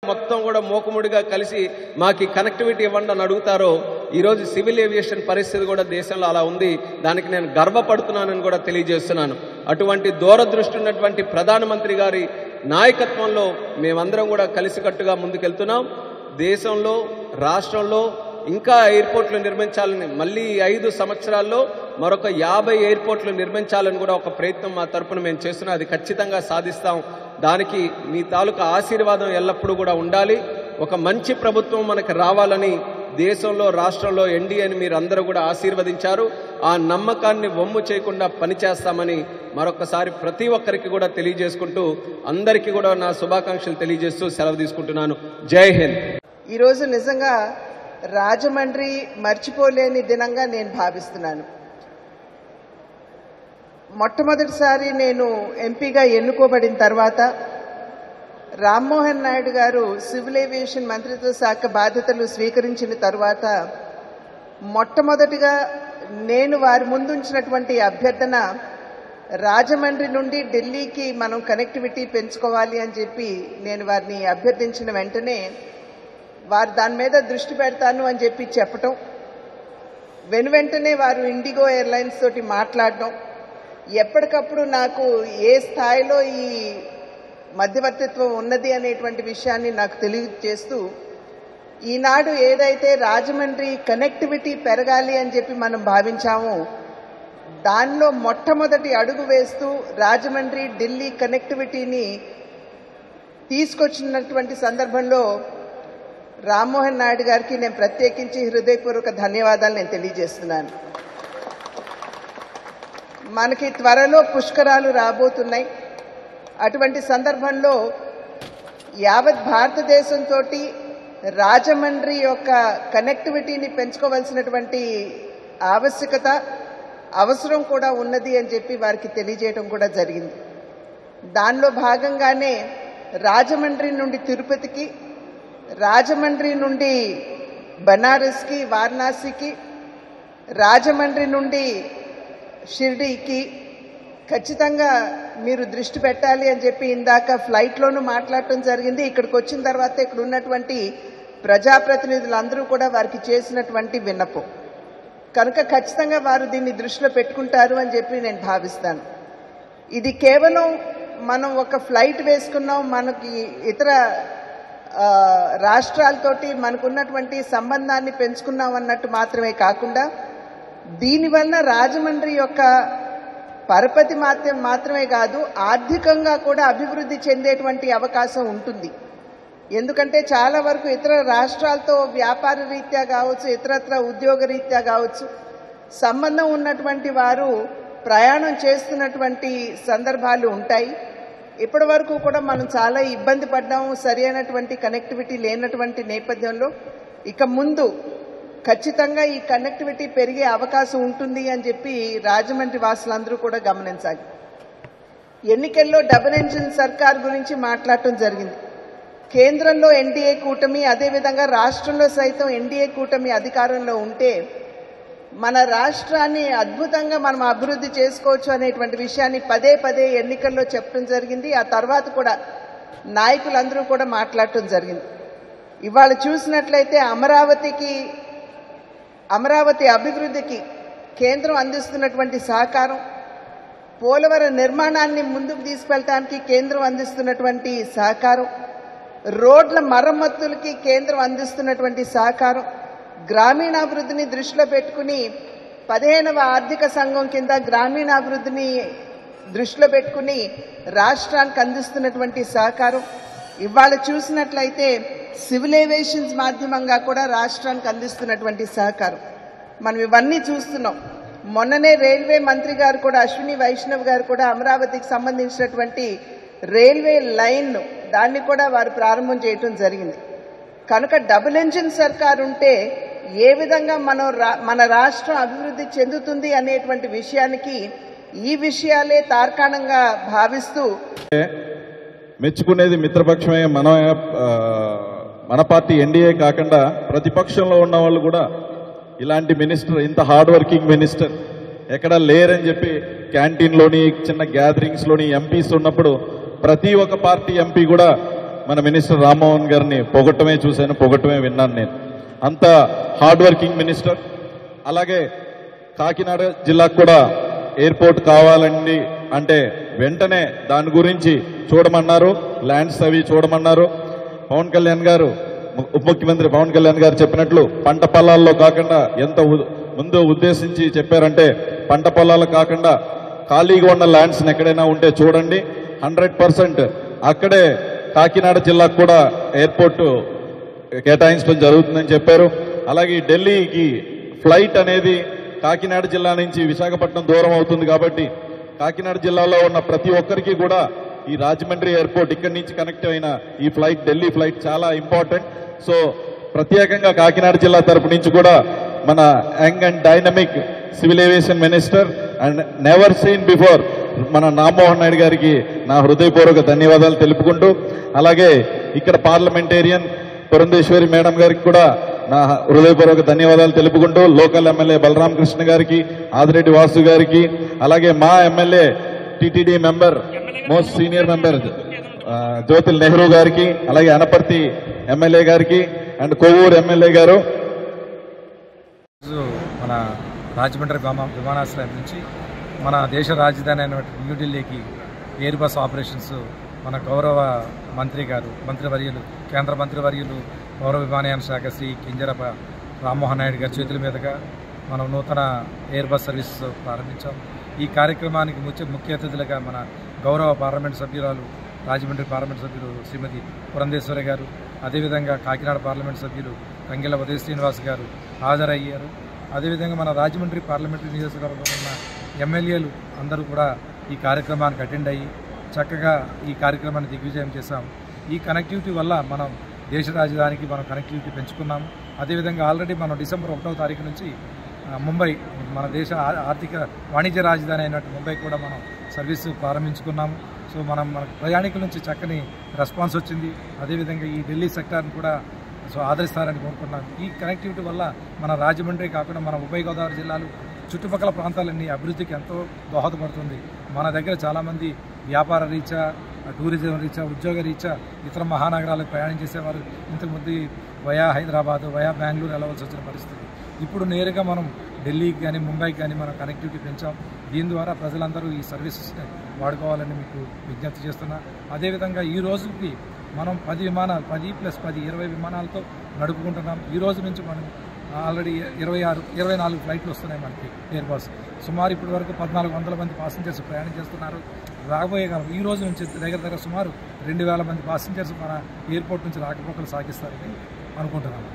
మొత్తం కూడా మోకముడిగా కలిసి మాకు కనెక్టివిటీ ఇవ్వండి అని అడుగుతారో ఈరోజు సివిల్ ఏవియేషన్ పరిస్థితి కూడా దేశంలో అలా ఉంది. దానికి నేను గర్వపడుతున్నానని కూడా తెలియజేస్తున్నాను. అటువంటి దూరదృష్టి ఉన్నటువంటి ప్రధానమంత్రి గారి నాయకత్వంలో మేమందరం కూడా కలిసికట్టుగా ముందుకెళ్తున్నాం. దేశంలో రాష్ట్రంలో ఇంకా ఎయిర్పోర్ట్లు నిర్మించాలని, మళ్ళీ 5 సంవత్సరాల్లో మరొక 50 ఎయిర్పోర్ట్లు నిర్మించాలని కూడా ఒక ప్రయత్నం మా తరపున మేము చేస్తున్నాం. అది ఖచ్చితంగా సాధిస్తాం. దానికి మీ తాలూకా ఆశీర్వాదం ఎల్లప్పుడూ కూడా ఉండాలి. ఒక మంచి ప్రభుత్వం మనకు రావాలని దేశంలో రాష్ట్రంలో ఎన్డీఏని మీరు అందరూ కూడా ఆశీర్వదించారు. ఆ నమ్మకాన్ని వమ్ము చేయకుండా పనిచేస్తామని మరొకసారి ప్రతి ఒక్కరికి కూడా తెలియజేసుకుంటూ అందరికీ కూడా నా శుభాకాంక్షలు తెలియజేస్తూ సెలవు తీసుకుంటున్నాను. జై హింద్. ఈరోజు నిజంగా రాజమండ్రి మర్చిపోలేని దినంగా నేను భావిస్తున్నాను. మొట్టమొదటిసారి నేను ఎంపీగా ఎన్నుకోబడిన తర్వాత రామ్మోహన్ నాయుడు గారు సివిల్ ఏవియేషన్ మంత్రిత్వ శాఖ బాధ్యతలు స్వీకరించిన తర్వాత మొట్టమొదటిగా నేను వారి ముందుంచినటువంటి అభ్యర్థన రాజమండ్రి నుండి ఢిల్లీకి మనం కనెక్టివిటీ పెంచుకోవాలి అని చెప్పి నేను వారిని అభ్యర్థించిన వెంటనే వారు దాని మీద దృష్టి పెడతాను అని చెప్పి చెప్పటం, వెనువెంటనే వారు ఇండిగో ఎయిర్లైన్స్ తోటి మాట్లాడడం, ఎప్పటికప్పుడు నాకు ఏ స్థాయిలో ఈ మధ్యవర్తిత్వం ఉన్నది అనేటువంటి విషయాన్ని నాకు తెలియజేస్తూ ఈనాడు ఏదైతే రాజమండ్రి కనెక్టివిటీ పెరగాలి అని చెప్పి మనం భావించామో దానిలో మొట్టమొదటి అడుగు వేస్తూ రాజమండ్రి ఢిల్లీ కనెక్టివిటీని తీసుకొచ్చినటువంటి సందర్భంలో రామ్మోహన్ నాయుడు గారికి నేను ప్రత్యేకించి హృదయపూర్వక ధన్యవాదాలు నేను తెలియజేస్తున్నాను. మనకి త్వరలో పుష్కరాలు రాబోతున్నాయి. అటువంటి సందర్భంలో యావత్ భారతదేశంతో రాజమండ్రి యొక్క కనెక్టివిటీని పెంచుకోవాల్సినటువంటి ఆవశ్యకత అవసరం కూడా ఉన్నది అని చెప్పి వారికి తెలియజేయడం కూడా జరిగింది. దానిలో భాగంగానే రాజమండ్రి నుండి తిరుపతికి, రాజమండ్రి నుండి బనారస్కి, వారణాసికి, రాజమండ్రి నుండి షిర్డీకి ఖచ్చితంగా మీరు దృష్టి పెట్టాలి అని చెప్పి ఇందాక ఫ్లైట్లోనూ మాట్లాడటం జరిగింది. ఇక్కడికి వచ్చిన తర్వాత ఇక్కడ ఉన్నటువంటి ప్రజాప్రతినిధులందరూ కూడా వారికి చేసినటువంటి విన్నపం కనుక ఖచ్చితంగా వారు దీన్ని దృష్టిలో పెట్టుకుంటారు అని చెప్పి నేను భావిస్తాను. ఇది కేవలం మనం ఒక ఫ్లైట్ వేసుకున్నాం, మనకి ఇతర రాష్ట్రాలతోటి మనకున్నటువంటి సంబంధాన్ని పెంచుకున్నాం అన్నట్టు మాత్రమే కాకుండా దీనివల్ల రాజమండ్రి యొక్క పరపతి మాత్రమే కాదు ఆర్థికంగా కూడా అభివృద్ధి చెందేటువంటి అవకాశం ఉంటుంది. ఎందుకంటే చాలా వరకు ఇతర రాష్ట్రాలతో వ్యాపార రీత్యా కావచ్చు, ఇతరత్ర ఉద్యోగ రీత్యా కావచ్చు సంబంధం ఉన్నటువంటి వారు ప్రయాణం చేస్తున్నటువంటి సందర్భాలు ఉంటాయి. ఇప్పటి వరకు కూడా మనం చాలా ఇబ్బంది పడ్డాము సరి అయినటువంటి కనెక్టివిటీ లేనటువంటి నేపథ్యంలో ఇక ముందు ఖచ్చితంగా ఈ కనెక్టివిటీ పెరిగే అవకాశం ఉంటుంది అని చెప్పి రాజమండ్రి వాసులందరూ కూడా గమనించాలి. ఎన్నికల్లో డబుల్ ఇంజిన్ సర్కార్ గురించి మాట్లాడటం జరిగింది. కేంద్రంలో ఎన్డీఏ కూటమి, అదేవిధంగా రాష్ట్రంలో సైతం ఎన్డీఏ కూటమి అధికారంలో ఉంటే మన రాష్ట్రాన్ని అద్భుతంగా మనం అభివృద్ధి చేసుకోవచ్చు అనేటువంటి విషయాన్ని పదే పదే ఎన్నికల్లో చెప్పడం జరిగింది. ఆ తర్వాత కూడా నాయకులందరూ కూడా మాట్లాడటం జరిగింది. ఇవాళ చూసినట్లయితే అమరావతి అభివృద్ధికి కేంద్రం అందిస్తున్నటువంటి సహకారం, పోలవరం నిర్మాణాన్ని ముందుకు తీసుకెళ్ళడానికి కేంద్రం అందిస్తున్నటువంటి సహకారం, రోడ్ల మరమ్మతులకి కేంద్రం అందిస్తున్నటువంటి సహకారం, గ్రామీణాభివృద్ధిని దృష్టిలో పెట్టుకుని 15వ ఆర్థిక సంఘం కింద గ్రామీణాభివృద్ధిని దృష్టిలో పెట్టుకుని రాష్ట్రానికి అందిస్తున్నటువంటి సహకారం, ఇవాళ చూసినట్లయితే సివిల్ ఏవియేషన్స్ మాధ్యమంగా కూడా రాష్ట్రానికి అందిస్తున్నటువంటి సహకారం మనం ఇవన్నీ చూస్తున్నాం. మొన్ననే రైల్వే మంత్రి గారు కూడా అశ్విని వైష్ణవ్ గారు కూడా అమరావతికి సంబంధించినటువంటి రైల్వే లైన్ దాన్ని కూడా వారు ప్రారంభం చేయటం జరిగింది. కనుక డబుల్ ఇంజిన్ సర్కార్ ఉంటే ఏ విధంగా మన రాష్ట్రం అభివృద్ధి చెందుతుంది అనేటువంటి విషయానికి ఈ విషయాలే తార్కాణంగా భావిస్తూ మెచ్చుకునేది మిత్రపక్షమే. మన పార్టీ ఎన్డీఏ కాకుండా ప్రతిపక్షంలో ఉన్న వాళ్ళు కూడా ఇలాంటి మినిస్టర్, ఇంత హార్డ్ వర్కింగ్ మినిస్టర్ ఎక్కడా లేరని చెప్పి క్యాంటీన్లోని చిన్న గ్యాదరింగ్స్లోని ఎంపీస్ ఉన్నప్పుడు ప్రతి ఒక్క పార్టీ ఎంపీ కూడా మన మినిస్టర్ రామ్మోహన్ గారిని పొగట్టమే చూశాను, పొగట్టమే విన్నాను నేను. అంత హార్డ్ వర్కింగ్ మినిస్టర్. అలాగే కాకినాడ జిల్లాకు కూడా ఎయిర్పోర్ట్ కావాలండి అంటే వెంటనే దాని గురించి చూడమన్నారు, ల్యాండ్స్ అవి చూడమన్నారు. పవన్ కళ్యాణ్ గారు, ఉప ముఖ్యమంత్రి పవన్ కళ్యాణ్ గారు చెప్పినట్లు పంట పొలాల్లో కాకుండా ఎంత ముందు ఉద్దేశించి చెప్పారంటే, పంట పొలాలు కాకుండా ఖాళీగా ఉన్న ల్యాండ్స్ని ఎక్కడైనా ఉంటే చూడండి, 100% అక్కడే కాకినాడ జిల్లాకు కూడా ఎయిర్పోర్ట్ కేటాయించడం జరుగుతుందని చెప్పారు. అలాగే ఢిల్లీకి ఫ్లైట్ అనేది కాకినాడ జిల్లా నుంచి విశాఖపట్నం దూరం అవుతుంది కాబట్టి కాకినాడ జిల్లాలో ఉన్న ప్రతి ఒక్కరికి కూడా ఈ రాజమండ్రి ఎయిర్పోర్ట్ ఇక్కడి నుంచి కనెక్ట్ అయిన ఈ ఫ్లైట్, ఢిల్లీ ఫ్లైట్ చాలా ఇంపార్టెంట్. సో ప్రత్యేకంగా కాకినాడ జిల్లా తరపు నుంచి కూడా మన young and dynamic civil aviation minister and never seen before మన రామ్మోహన్ నాయుడు గారికి నా హృదయపూర్వక ధన్యవాదాలు తెలుపుకుంటూ, అలాగే ఇక్కడ పార్లమెంటేరియన్ పురంధేశ్వరి మేడం గారికి కూడా నా హృదయపూర్వక ధన్యవాదాలు తెలుపుకుంటూ, లోకల్ ఎమ్మెల్యే బలరామ కృష్ణ గారికి, ఆదిరెడ్డి వాసు గారికి, అలాగే మా MLA TTD member most senior member Jyothula Nehru గారికి, అలాగే అనపర్తి ఎమ్మెల్యే గారికి అండ్ కొవ్వూరు ఎమ్మెల్యే గారు. మన రాజమండ్రి విమానాశ్రయం నుంచి మన దేశ రాజధాని అయిన న్యూఢిల్లీకి ఎయిర్ బస్ ఆపరేషన్స్ మన గౌరవ మంత్రి గారు, మంత్రివర్యులు, కేంద్ర మంత్రివర్యులు, పౌర విమానయాన శాఖ శ్రీ కింజరప రామ్మోహన్ నాయుడు గారి చేతుల మీదుగా మనం నూతన ఎయిర్ బస్ సర్వీస్ ప్రారంభించాం. ఈ కార్యక్రమానికి ముఖ్య అతిథులుగా మన గౌరవ పార్లమెంట్ సభ్యురాలు, రాజమండ్రి పార్లమెంట్ సభ్యులు శ్రీమతి పురంధేశ్వరి గారు, అదేవిధంగా కాకినాడ పార్లమెంట్ సభ్యులు రంగెల ఉదయ శ్రీనివాస్ గారు హాజరయ్యారు. అదేవిధంగా మన రాజమండ్రి పార్లమెంటరీ నియోజకవర్గంలో ఉన్న ఎమ్మెల్యేలు అందరూ కూడా ఈ కార్యక్రమానికి అటెండ్ అయ్యి చక్కగా ఈ కార్యక్రమాన్ని దిగ్విజయం చేశాం. ఈ కనెక్టివిటీ వల్ల మనం దేశ రాజధానికి మనం కనెక్టివిటీ పెంచుకున్నాము. అదేవిధంగా ఆల్రెడీ మనం డిసెంబర్ 1వ తారీఖు నుంచి ముంబై, మన దేశ ఆర్థిక వాణిజ్య రాజధాని అయినట్టు ముంబై కూడా మనం సర్వీసు ప్రారంభించుకున్నాము. సో మన ప్రయాణికుల నుంచి చక్కని రెస్పాన్స్ వచ్చింది. అదేవిధంగా ఈ ఢిల్లీ సెక్టార్ని కూడా ఆదరిస్తారని కోరుకున్నాం. ఈ కనెక్టివిటీ వల్ల మన రాజమండ్రి కాకుండా మన ఉభయ గోదావరి జిల్లాలు, చుట్టుపక్కల ప్రాంతాలన్నీ అభివృద్ధికి ఎంతో దోహదపడుతుంది. మన దగ్గర చాలామంది వ్యాపార రీత్యా, టూరిజం రీత్యా, ఉద్యోగ రీత్యా ఇతర మహానగరాలకు ప్రయాణం చేసేవారు ఇంతకుముందు వయా హైదరాబాద్, వయా బెంగళూరు వెళ్ళవలసి వచ్చిన పరిస్థితి. ఇప్పుడు నేరుగా మనం ఢిల్లీకి కానీ ముంబైకి కానీ మనం కనెక్టివిటీ పెంచాం. దీని ద్వారా ప్రజలందరూ ఈ సర్వీసెస్ని వాడుకోవాలని మీకు విజ్ఞప్తి చేస్తున్నా. అదేవిధంగా ఈ రోజుకి మనం 10 విమానాలు, 10 + 10 20 విమానాలతో నడుపుకుంటున్నాం. ఈ రోజు నుంచి మనం ఆల్రెడీ 24 ఫ్లైట్లు వస్తున్నాయి మనకి ఎయిర్ బస్. సుమారు ఇప్పటి వరకు 1400 మంది పాసింజర్స్ ప్రయాణం చేస్తున్నారు. రాబోయే కాలం ఈ రోజు నుంచి దగ్గర సుమారు 2000 మంది పాసింజర్స్ మన ఎయిర్పోర్ట్ నుంచి రాకపోకలు సాగిస్తారని అనుకుంటున్నాము.